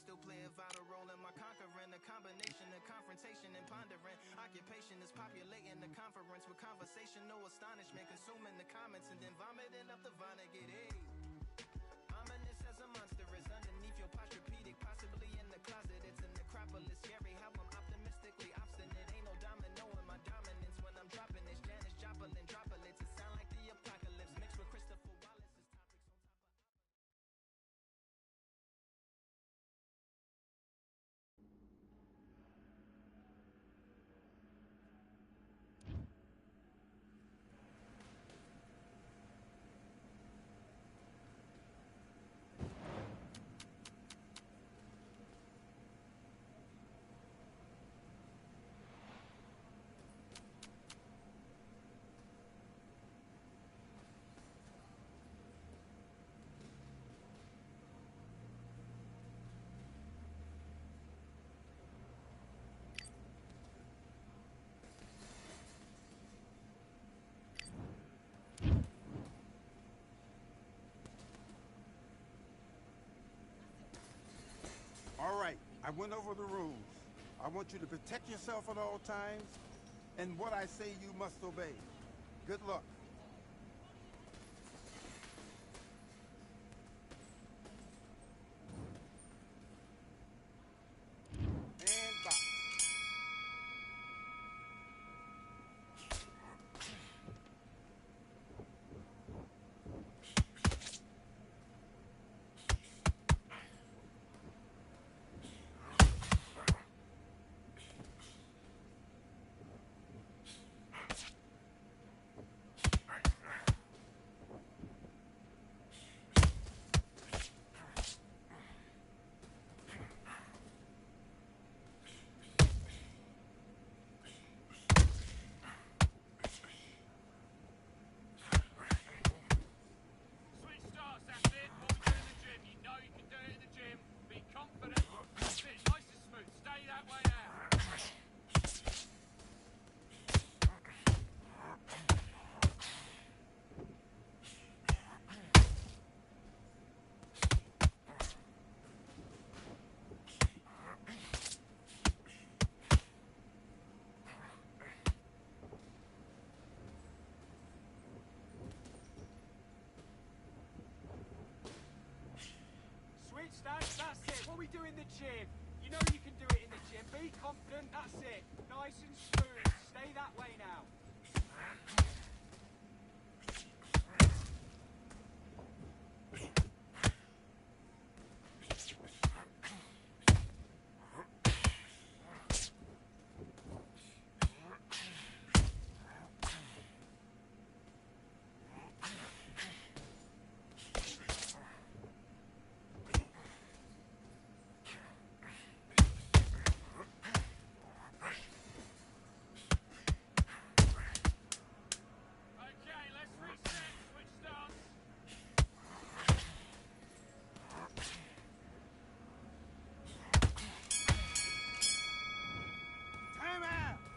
still play a vital role in my conquering. A combination of confrontation and pondering. Occupation is populating the conference with conversation, no astonishment, consuming the comments and then vomiting up the Vonnegut. Hey, ominous as a monster is underneath your posturepedic, possibly in the closet. It's a necropolis, scary how I'm optimistically obstinate. Ain't no domino in my dominance when I'm dropping this. Janis Joplin droplets, it sound like the apocalypse mixed with Christopher Wallace's topics on top of. All right, I went over the rules. I want you to protect yourself at all times, and what I say you must obey. Good luck. And box. That's it. What we do in the gym. You know you can do it in the gym. Be confident. That's it. Nice and smooth. Stay that way now.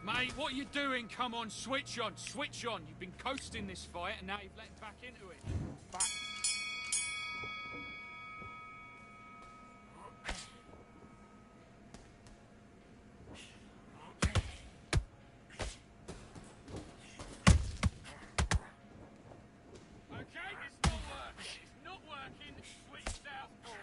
Mate, what are you doing? Come on, switch on, switch on. You've been coasting this fight and now you've let him back into it. Box. Okay, it's not working. It's not working. Switch southpaw.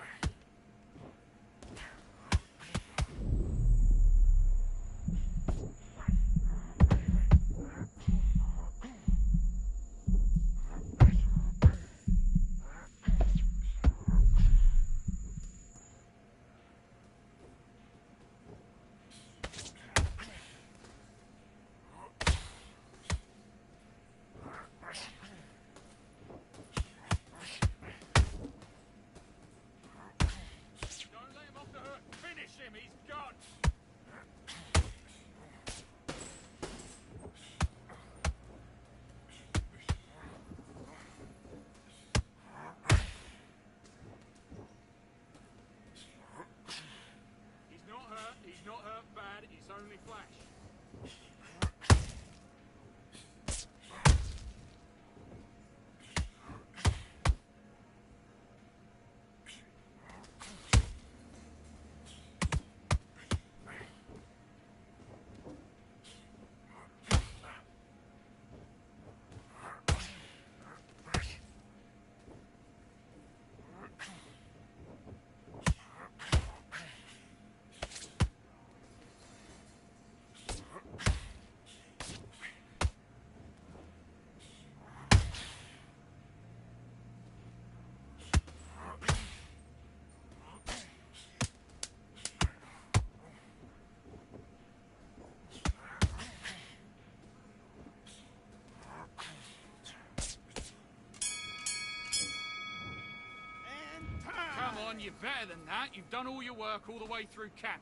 on, you're better than that. You've done all your work all the way through camp.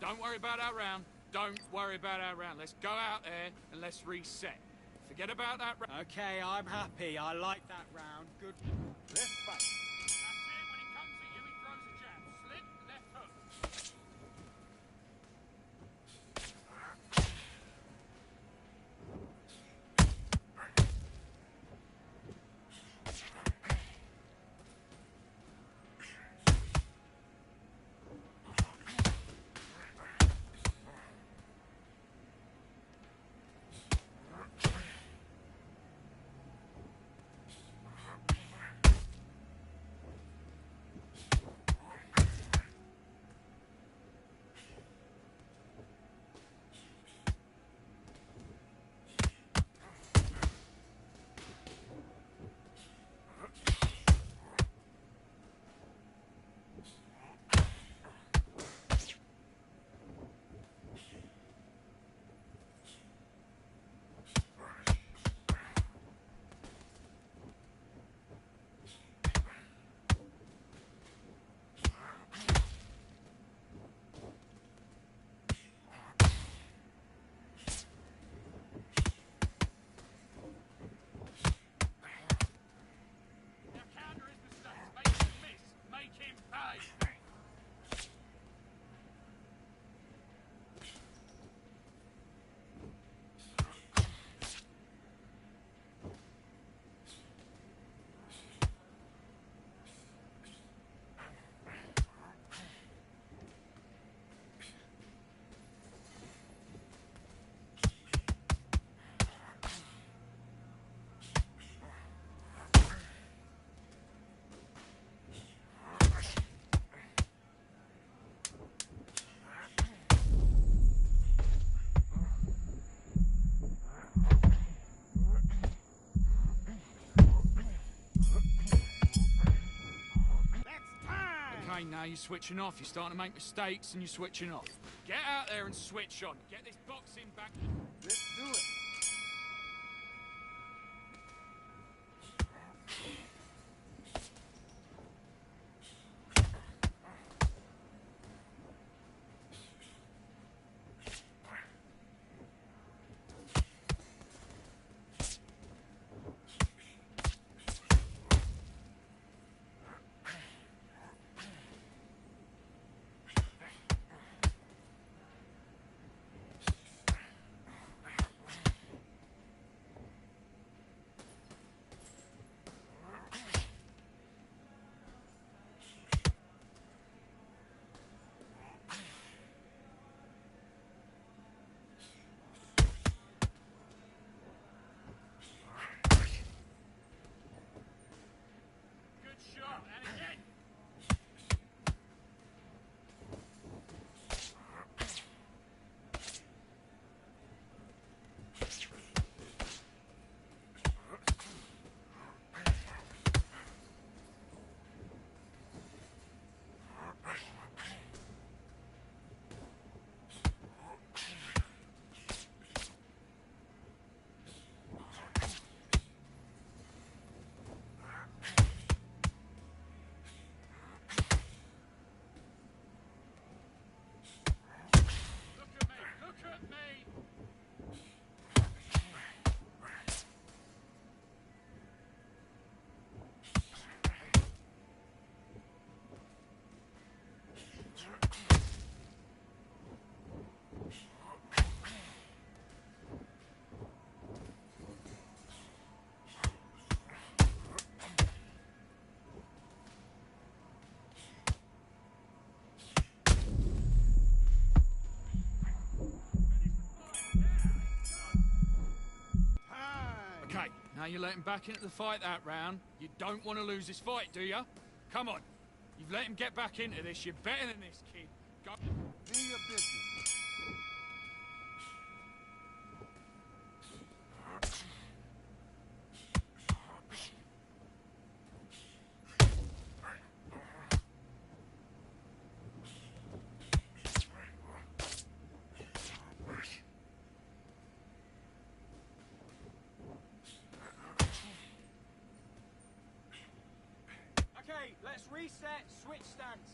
Don't worry about our round. Don't worry about our round. Let's go out there and let's reset. Forget about that round. Okay, I'm happy. I like that round. Good. Let's fight. That's it. When he comes at you, he throws a jab. Slip, left hook. Now you're switching off. You're starting to make mistakes and you're switching off. Get out there and switch on. Get this boxing back. Let's do it. Now you're letting back into the fight that round. You don't want to lose this fight, do you? Come on. You've let him get back into this. You're better than this, kid. Go. Do your business. Okay, let's Let's reset, switch stance.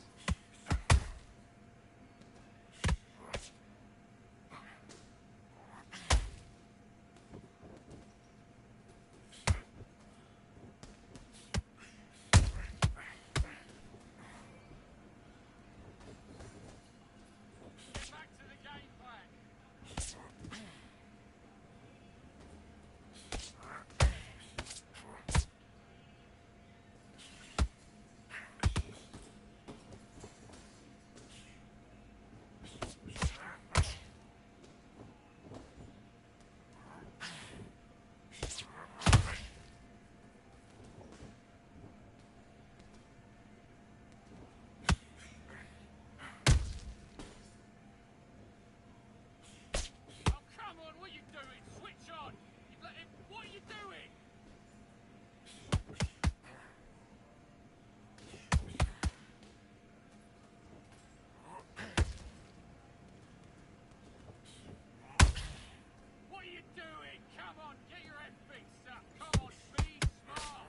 Get back to the game plan. Oh, come on, what are you doing? Switch on! What are you doing? What are you doing? Come on, get your head fixed up. Come on, be smart.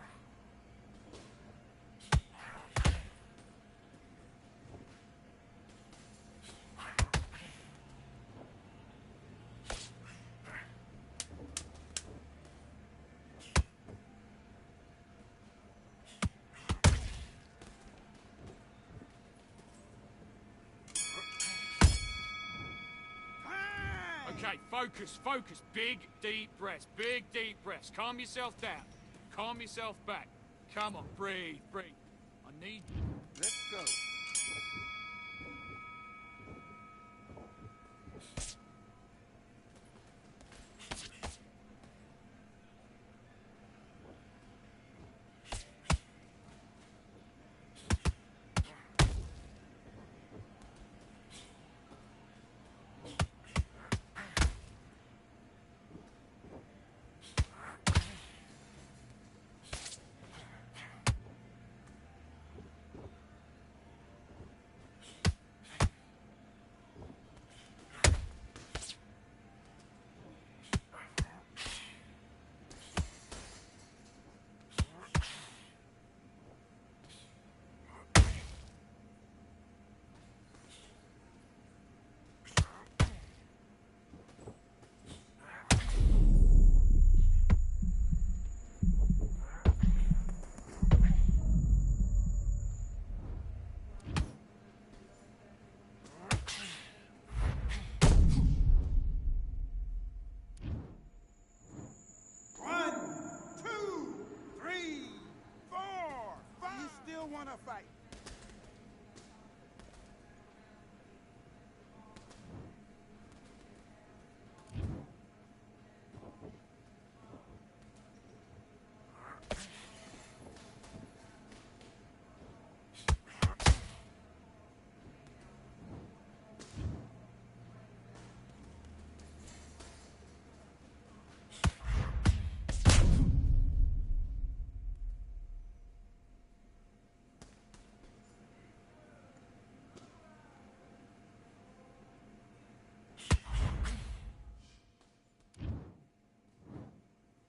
Okay, focus, focus. Big, deep breaths. Big, deep breaths. Calm yourself down. Calm yourself back. Come on, breathe, breathe. I need you. Let's go. Want to fight?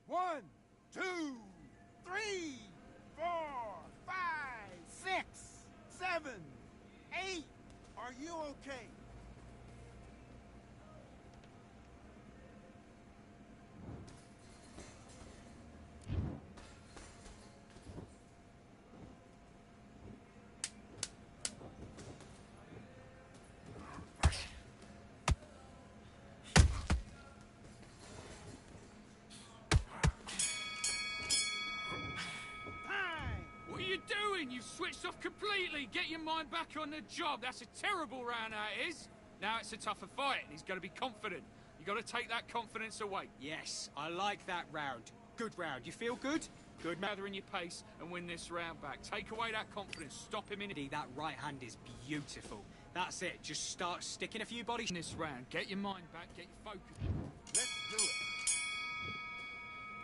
One, two, three, 4, 5, 6, 7, 8. Are you okay? What are you doing? You've switched off completely. Get your mind back on the job. That's a terrible round, that is. Now it's a tougher fight, and he's got to be confident. You've got to take that confidence away. Yes, I like that round. Good round. You feel good? Good, gathering your pace and win this round back. Take away that confidence. Stop him in it. That right hand is beautiful. That's it. Just start sticking a few bodies in this round. Get your mind back. Get your focus. Let's do it.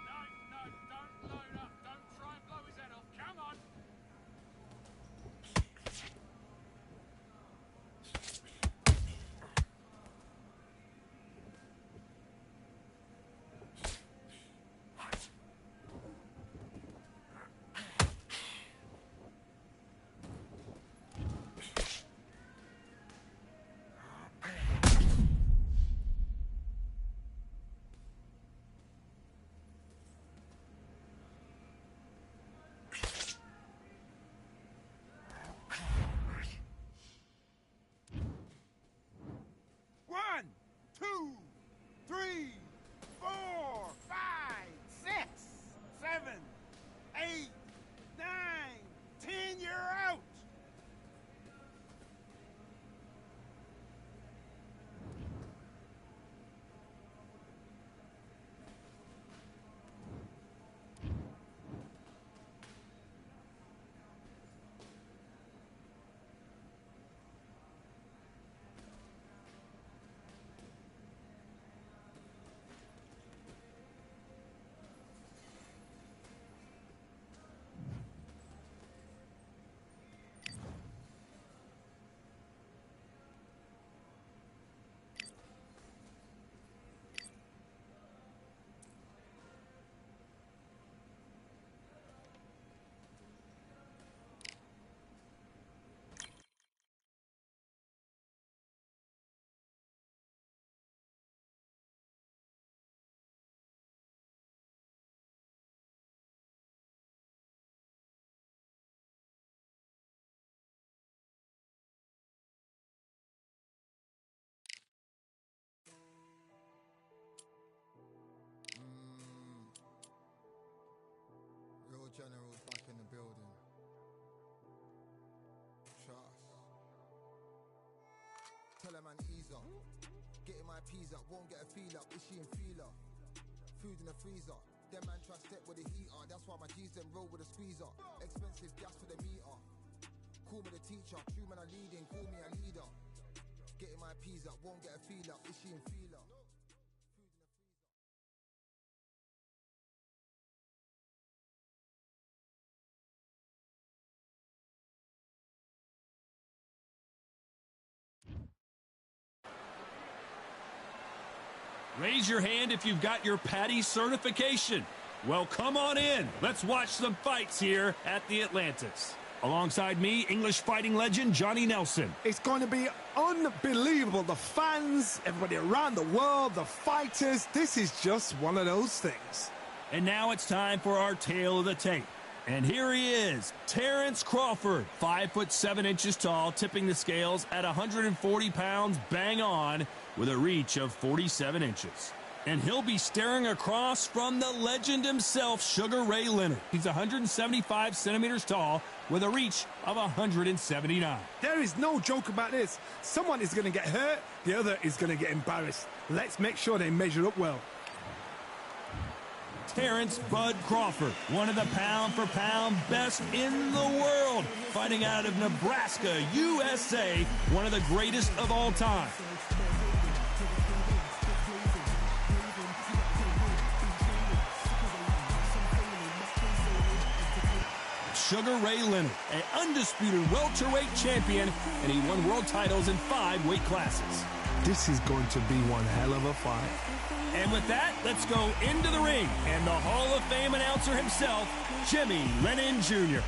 No, don't load up. Don't try and blow his head off. Come on. Real generals back in the building. Trust. Tell a man ease up. Getting my peas up, won't get a feel up. Is she in feeler? Food in the freezer. Them man try step with the heater. That's why my G's them roll with a squeezer. Expensive gas for the meter. Call me the teacher. True man I leading. Call me a leader. Getting my peas up, won't get a feel up. Is she in feeler? Raise your hand if you've got your Paddy certification. Well, come on in. Let's watch some fights here at the Atlantis. Alongside me, English fighting legend Johnny Nelson. It's going to be unbelievable. The fans, everybody around the world, the fighters. This is just one of those things. And now it's time for our tale of the tape. And here he is, Terrence Crawford, 5'7" tall, tipping the scales at 140 pounds, bang on, with a reach of 47 inches. And he'll be staring across from the legend himself, Sugar Ray Leonard. He's 175 centimeters tall, with a reach of 179. There is no joke about this. Someone is going to get hurt, the other is going to get embarrassed. Let's make sure they measure up well. Terrence Bud Crawford, one of the pound-for-pound best in the world, fighting out of Nebraska, USA, one of the greatest of all time. Sugar Ray Leonard, an undisputed welterweight champion, and he won world titles in 5 weight classes. This is going to be one hell of a fight. And with that, let's go into the ring and the Hall of Fame announcer himself, Jimmy Lennon Jr.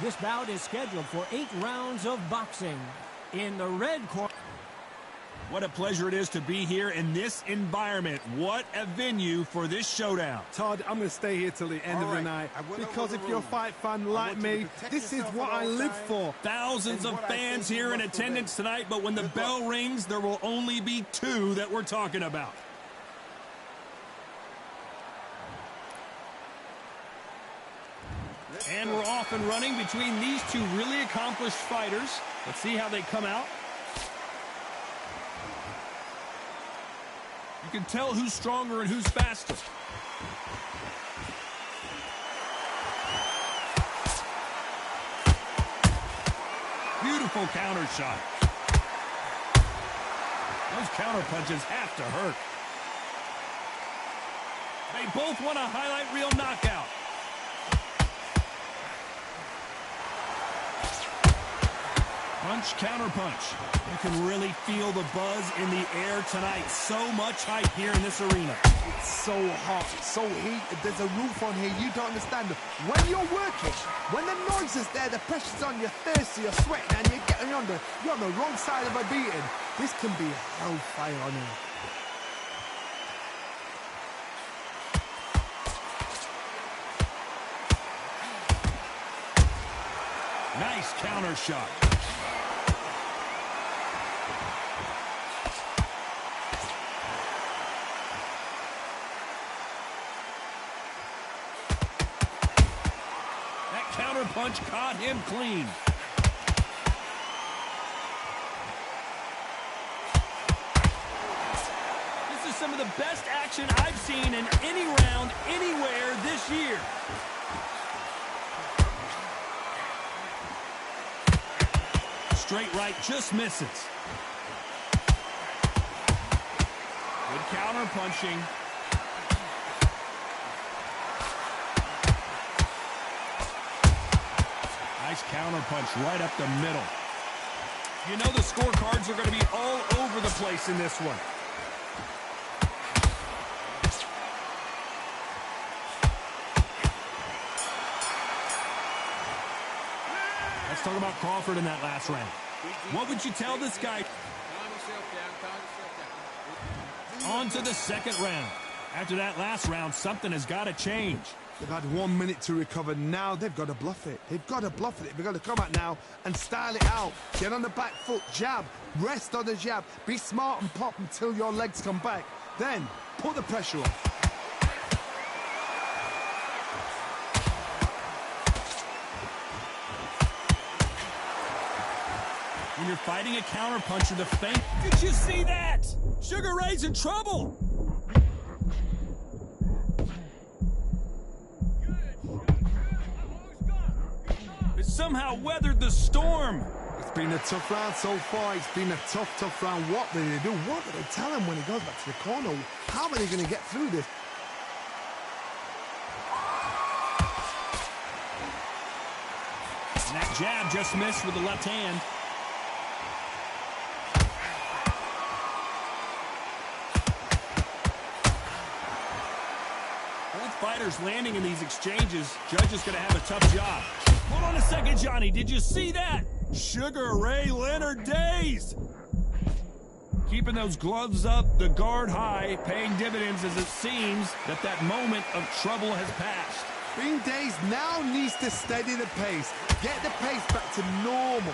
This bout is scheduled for 8 rounds of boxing. In the red corner. What a pleasure it is to be here in this environment. What a venue for this showdown. Todd, I'm going to stay here till the end of the night, because if you're a fight fan like me, this is what I live for. Thousands of fans here in attendance tonight, but when the bell rings, there will only be 2 that we're talking about. And we're off and running between these 2 really accomplished fighters. Let's see how they come out. You can tell who's stronger and who's faster. Beautiful counter shot. Those counter punches have to hurt. They both want a highlight reel knockout. Punch, counter punch. You can really feel the buzz in the air tonight. So much hype here in this arena. It's so hot, so heated. There's a roof on here. You don't understand. When you're working, when the noise is there, the pressure's on, you're thirsty, you're sweating, and you're on the wrong side of a beating. This can be hellfire on here. Nice counter shot. Counter punch caught him clean. This is some of the best action I've seen in any round, anywhere this year. Straight right just misses. Good counter punching. Nice counter punch right up the middle. You know the scorecards are going to be all over the place in this one. Let's talk about Crawford in that last round. What would you tell this guy? On to the second round. After that last round, something has got to change. They've had 1 minute to recover. Now they've got to bluff it. They've got to bluff it. They've got to come out now and style it out. Get on the back foot, jab, rest on the jab. Be smart and pop until your legs come back. Then put the pressure on. When you're fighting a counterpuncher, the feint. Did you see that? Sugar Ray's in trouble. It somehow weathered the storm. It's been a tough round so far. It's been a tough round. What do they do? What do they tell him when he goes back to the corner? How are they going to get through this? And that jab just missed with the left hand. Both fighters landing in these exchanges. Judge is going to have a tough job. Hold on a second, Johnny. Did you see that? Sugar Ray Leonard dazed. Keeping those gloves up, the guard high, paying dividends as it seems that moment of trouble has passed. Being dazed now needs to steady the pace. Get the pace back to normal.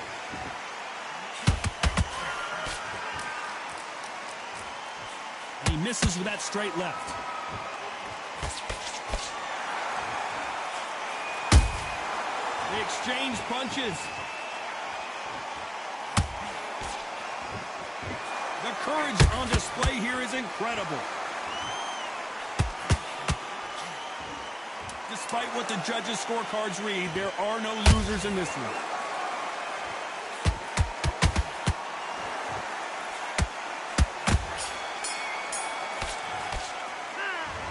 And he misses with that straight left. They exchange punches. The courage on display here is incredible. Despite what the judges' scorecards read, there are no losers in this one.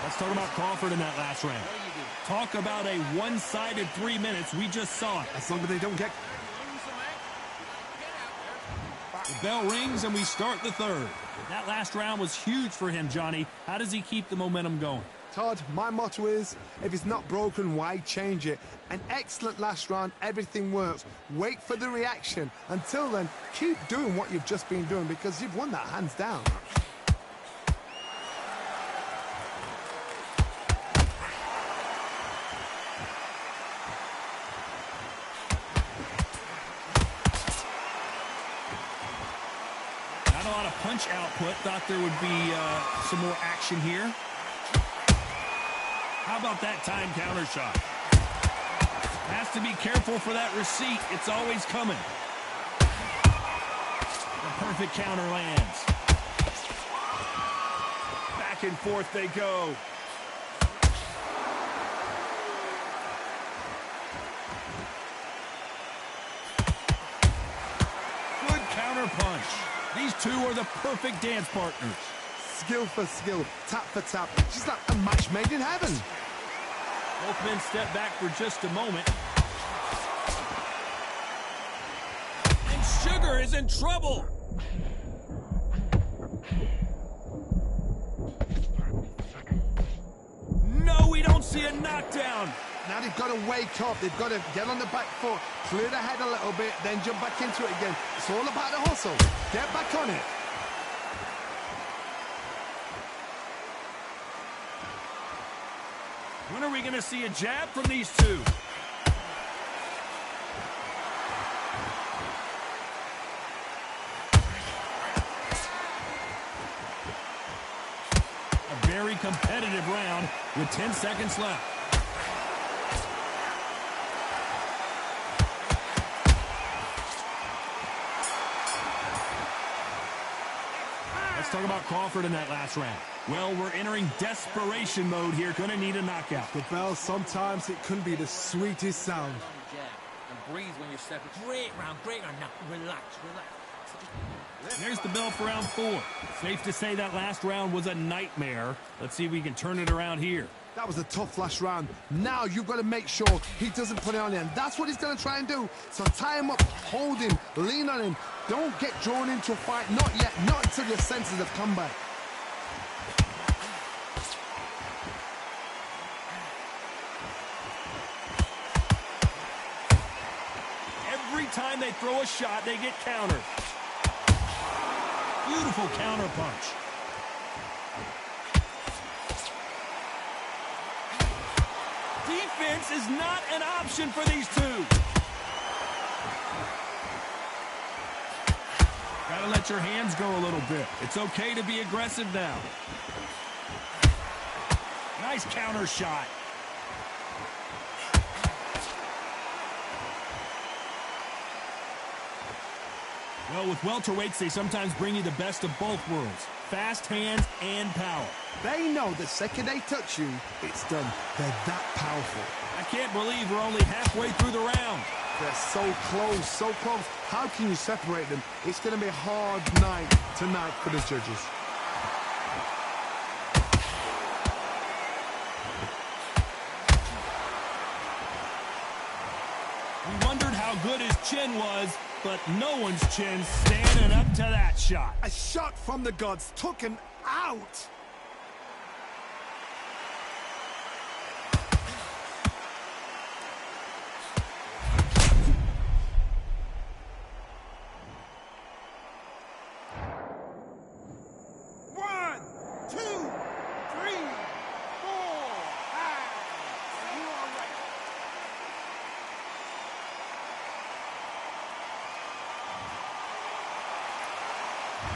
Let's talk about Crawford in that last round. Talk about a one-sided 3 minutes. We just saw it. As long as they don't get... The bell rings and we start the third. That last round was huge for him, Johnny. How does he keep the momentum going? Todd, my motto is, if it's not broken, why change it? An excellent last round, everything works. Wait for the reaction. Until then, keep doing what you've just been doing because you've won that hands down. Not a lot of punch output. Thought there would be some more action here. How about that time counter shot? Has to be careful for that receipt. It's always coming. The perfect counter lands. Back and forth they go. Good counter punch. These two are the perfect dance partners. Skill for skill, tap for tap. Just like a match made in heaven. Both men step back for just a moment. And Sugar is in trouble. No, we don't see a knockdown. Now they've got to wake up. They've got to get on the back foot, clear the head a little bit, then jump back into it again. It's all about the hustle. Get back on it. When are we going to see a jab from these two? A very competitive round with 10 seconds left. Let's talk about Crawford in that last round. Well, we're entering desperation mode here. Gonna need a knockout. The bell, sometimes it can be the sweetest sound. And breathe when you're stepping. Great round. Now, relax. There's the bell for round 4. Safe to say that last round was a nightmare. Let's see if we can turn it around here. That was a tough last round. Now you've got to make sure he doesn't put it on you. And that's what he's going to try and do. So tie him up, hold him, lean on him. Don't get drawn into a fight. Not yet. Not until your senses have come back. Every time they throw a shot, they get countered. Beautiful counter punch. Defense is not an option for these two. Gotta let your hands go a little bit. It's okay to be aggressive now. Nice counter shot. Well, with welterweights, they sometimes bring you the best of both worlds. Fast hands and power. They know the second they touch you, it's done. They're that powerful. I can't believe we're only halfway through the round. They're so close, so close. How can you separate them? It's going to be a hard night tonight for the judges. We wondered how good his chin was, but no one's chin standing up to that shot. A shot from the gods took him out.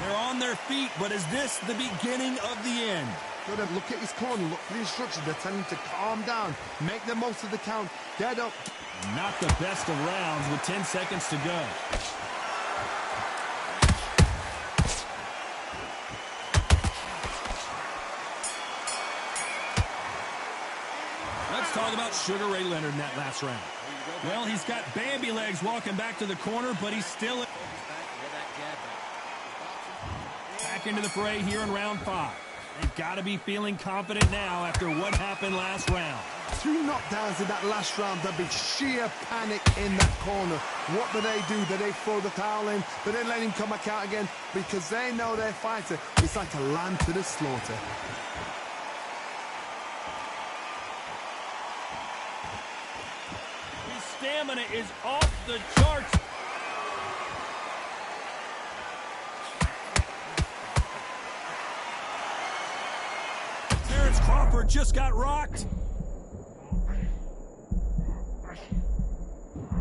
They're on their feet, but is this the beginning of the end? Good, look at his corner, look for the instructions. They're telling him to calm down, make the most of the count, get up. Not the best of rounds with 10 seconds to go. Let's talk about Sugar Ray Leonard in that last round. Well, he's got Bambi legs walking back to the corner, but he's still back into the fray here in round 5. They've got to be feeling confident now after what happened last round. 2 knockdowns in that last round. There'll be sheer panic in that corner. What do? Do they throw the towel in? Do they let him come back out again? Because they know their fighter. It's like a lamb to the slaughter. His stamina is off the charts. Crawford just got rocked.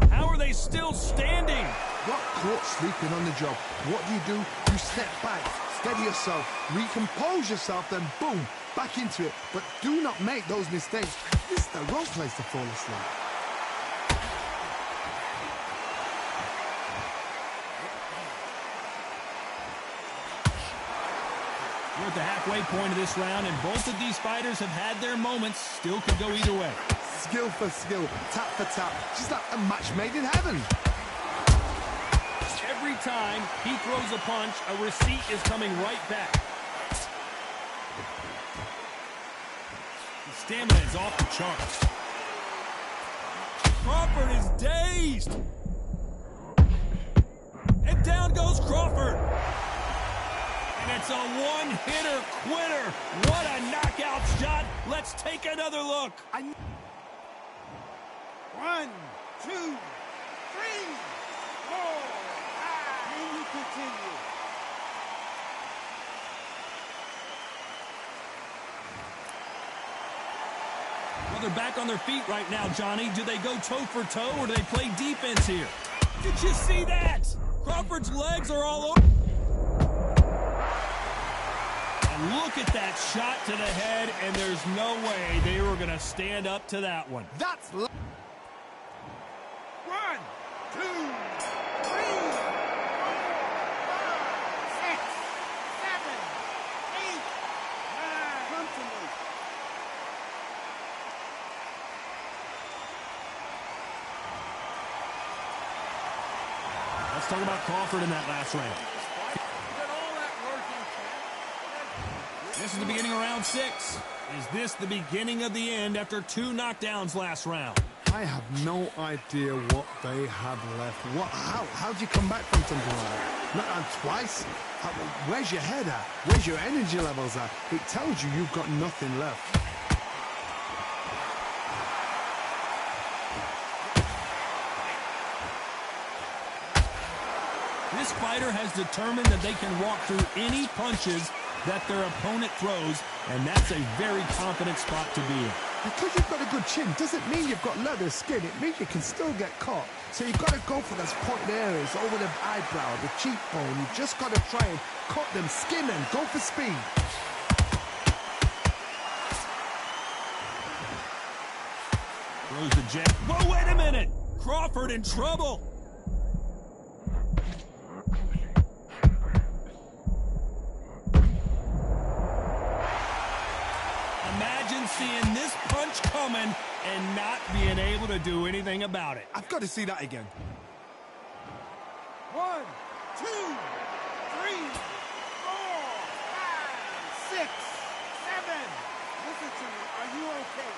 How are they still standing? Got caught sleeping on the job. What do? You step back, steady yourself, recompose yourself, then boom, back into it. But do not make those mistakes. This is the wrong place to fall asleep. We're at the halfway point of this round, and both of these fighters have had their moments. Still could go either way. Skill for skill, tap for tap. Just like a match made in heaven. Every time he throws a punch, a receipt is coming right back. His stamina is off the charts. Crawford is dazed. And down goes Crawford. And it's a one-hitter quitter. What a knockout shot. Let's take another look. 1, 2, 3, 4, 5. Can you continue? Well, they're back on their feet right now, Johnny. Do they go toe for toe or do they play defense here? Did you see that? Crawford's legs are all over. Look at that shot to the head, and there's no way they were going to stand up to that one. That's... 1, 2, 3, 4, 5, 6, 7, 8, 9. Come to me. Let's talk about Crawford in that last round. This is the beginning of round 6. Is this the beginning of the end after 2 knockdowns last round? I have no idea what they had left. How do you come back from something like that? Knockdown twice? Where's your head at? Where's your energy levels at? It tells you you've got nothing left. This fighter has determined that they can walk through any punches that their opponent throws, and that's a very confident spot to be in. Because you've got a good chin doesn't mean you've got leather skin. It means you can still get caught. So you've got to go for those pointed areas over the eyebrow, the cheekbone. You've just got to try and cut them, skin them, go for speed. Throws the jab. Whoa, wait a minute! Crawford in trouble! Imagine seeing this punch coming and not being able to do anything about it. I've got to see that again. 1, 2, 3, 4, 5, 6, 7. Listen to me. Are you okay?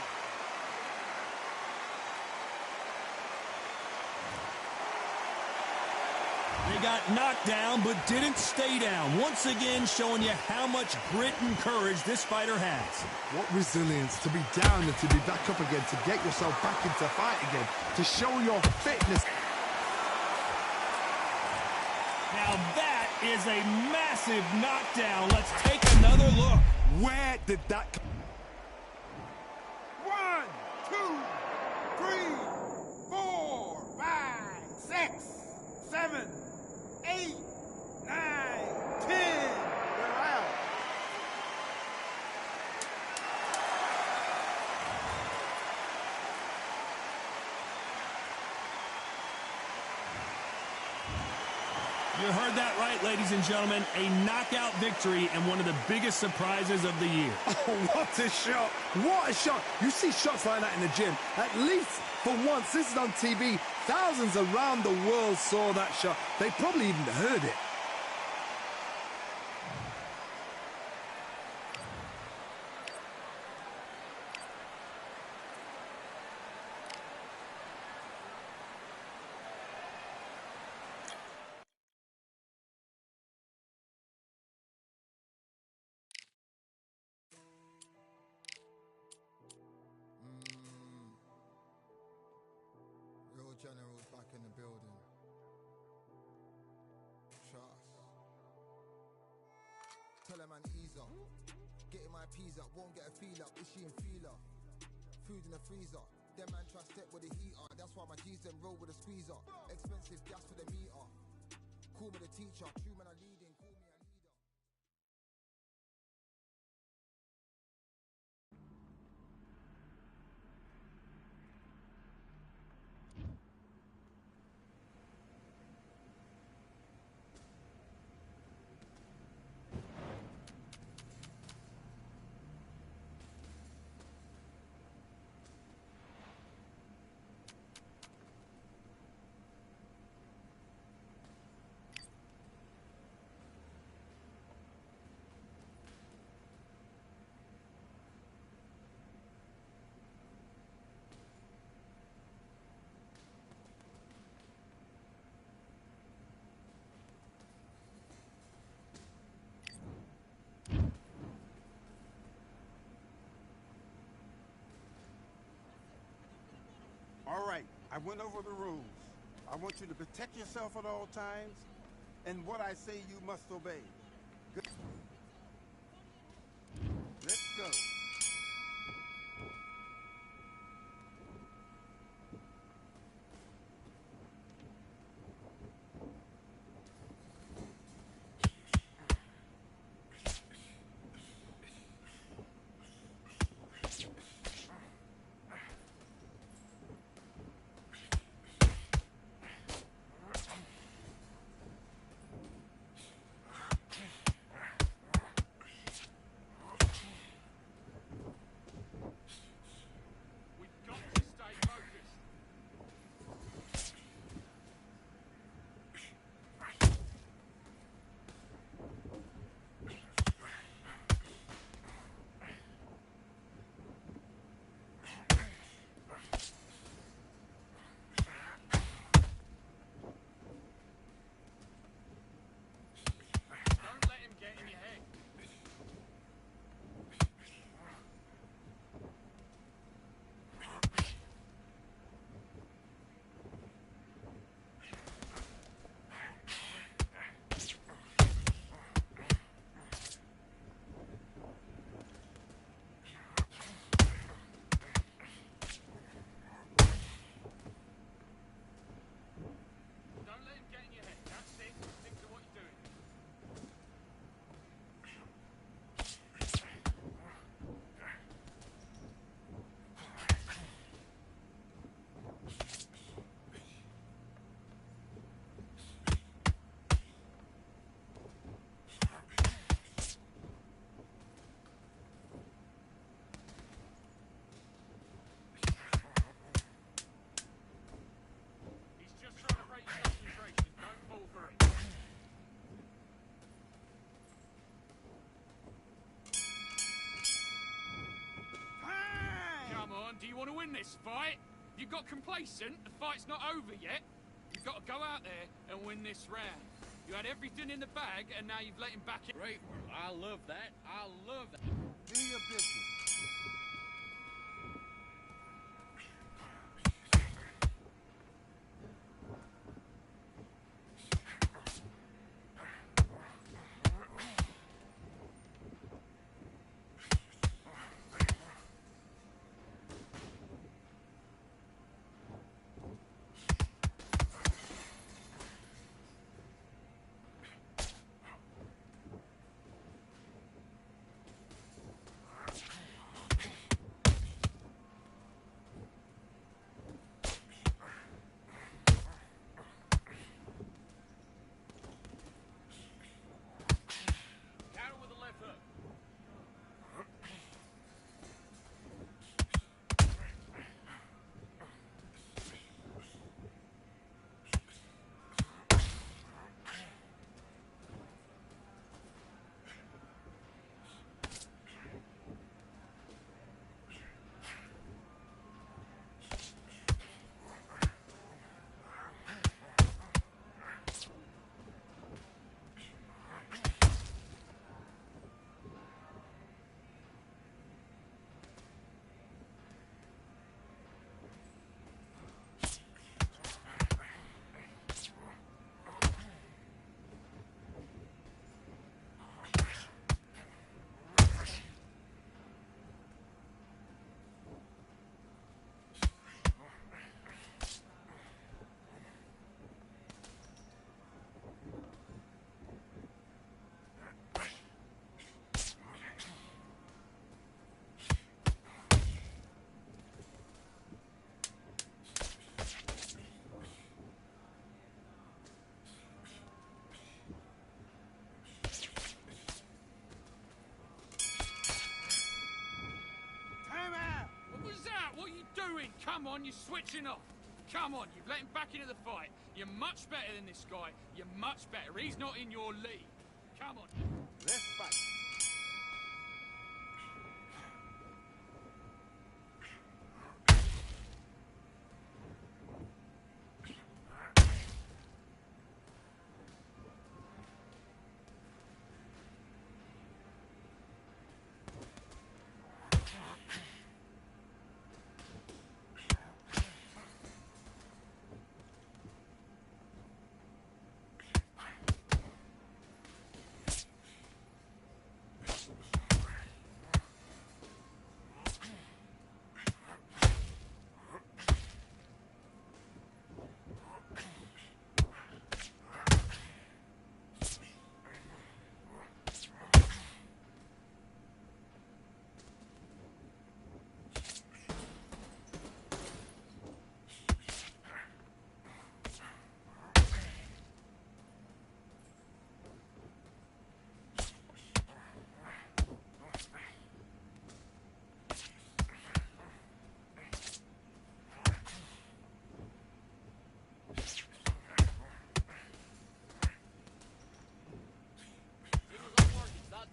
They got knocked down, but didn't stay down. Once again, showing you how much grit and courage this fighter has. What resilience to be down and to be back up again, to get yourself back into fight again, to show your fitness. Now that is a massive knockdown. Let's take another look. Where did that come? 1, 2, 3, 4, 5, 6, 7, 8, 9, 10. They're out. You heard that right, ladies and gentlemen. A knockout victory and one of the biggest surprises of the year. Oh, what a shot. What a shot. You see shots like that in the gym. At least for once, this is on TV. Thousands around the world saw that shot. They probably even heard it. Real generals back in the building. Trust. Tell a man ease up. Getting my peas up, won't get a feel up. Is she in feeler? Food in the freezer. Them man try step with the heater. That's why my G's them roll with a squeezer. Expensive gas for the meter. Call me the teacher. True man I leading. Call me a leader. All right, I went over the rules. I want you to protect yourself at all times, and what I say you must obey. Good. Let's go. win this fight. You got complacent, the fight's not over yet. You've got to go out there and win this round. You had everything in the bag, and now you've let him back in. Great. I love that. I love that. Do your business. Counter with the left hook. What are you doing? Come on, you're switching off. Come on, you've let him back into the fight. You're much better than this guy. You're much better. He's not in your league. Come on. Let's fight.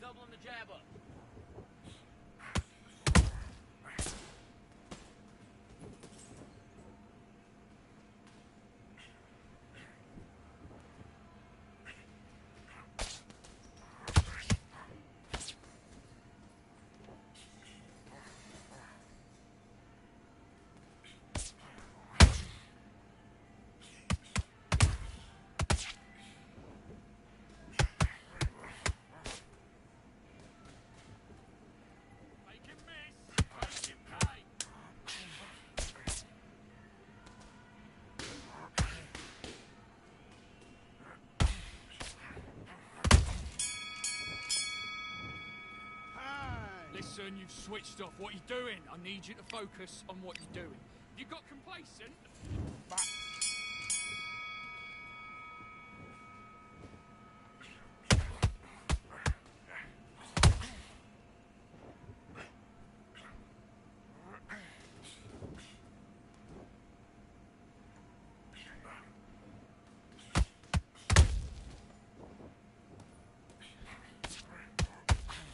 Doubling the jab up. Listen, you've switched off. What are you doing? I need you to focus on what you're doing. You got complacent? Back.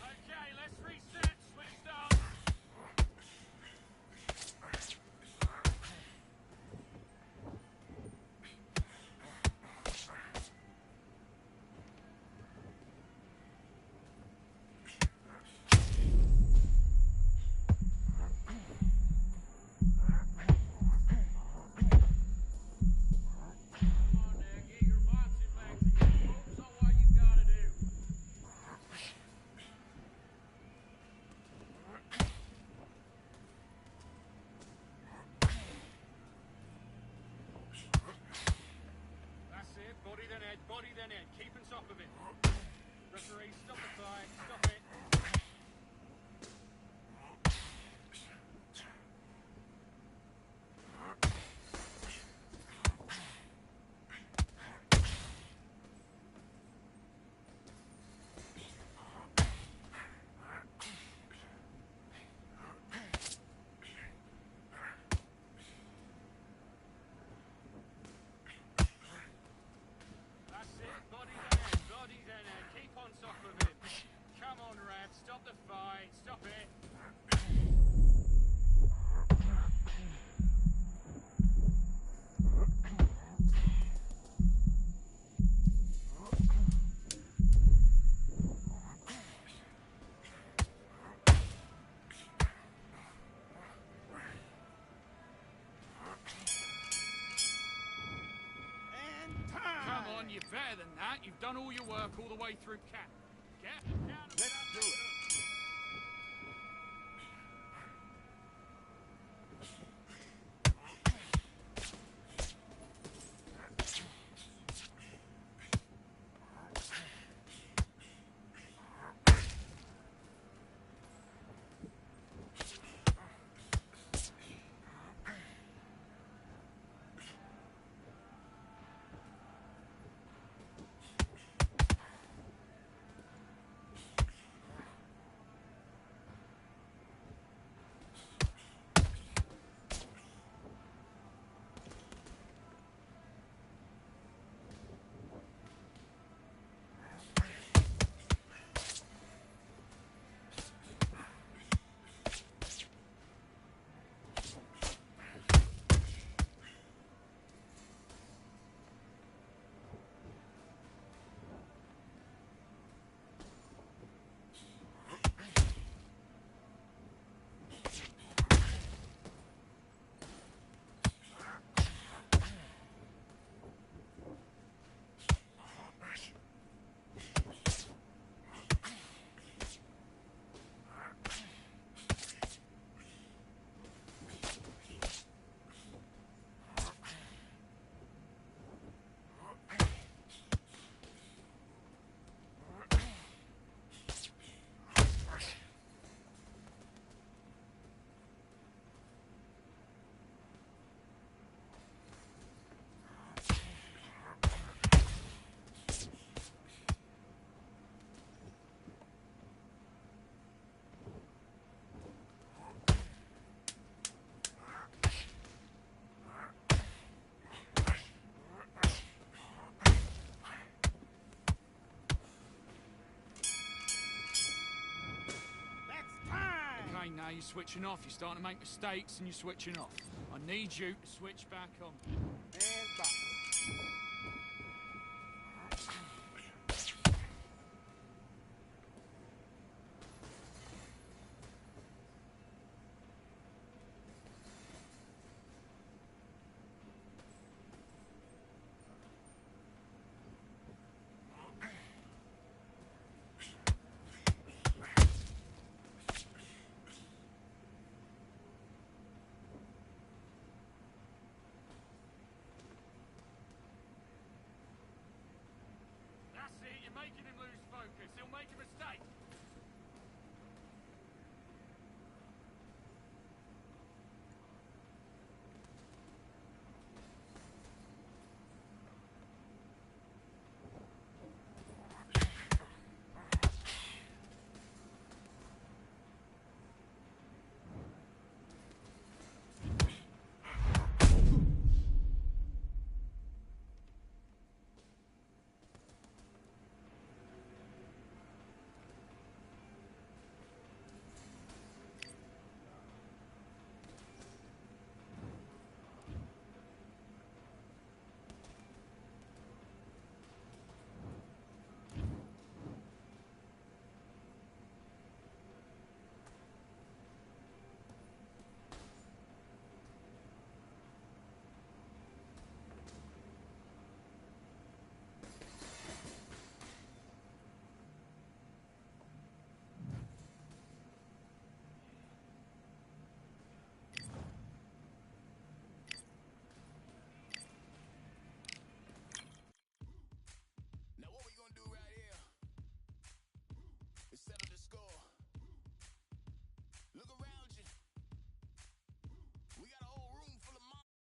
Okay, let's reset. Switch down. up here. Come on, you're better than that. You've done all your work all the way through camp. Get down. Let's do it. Now you're switching off. You're starting to make mistakes and you're switching off. I need you to switch back on. And box. That's it. You're making him lose focus. He'll make a mistake.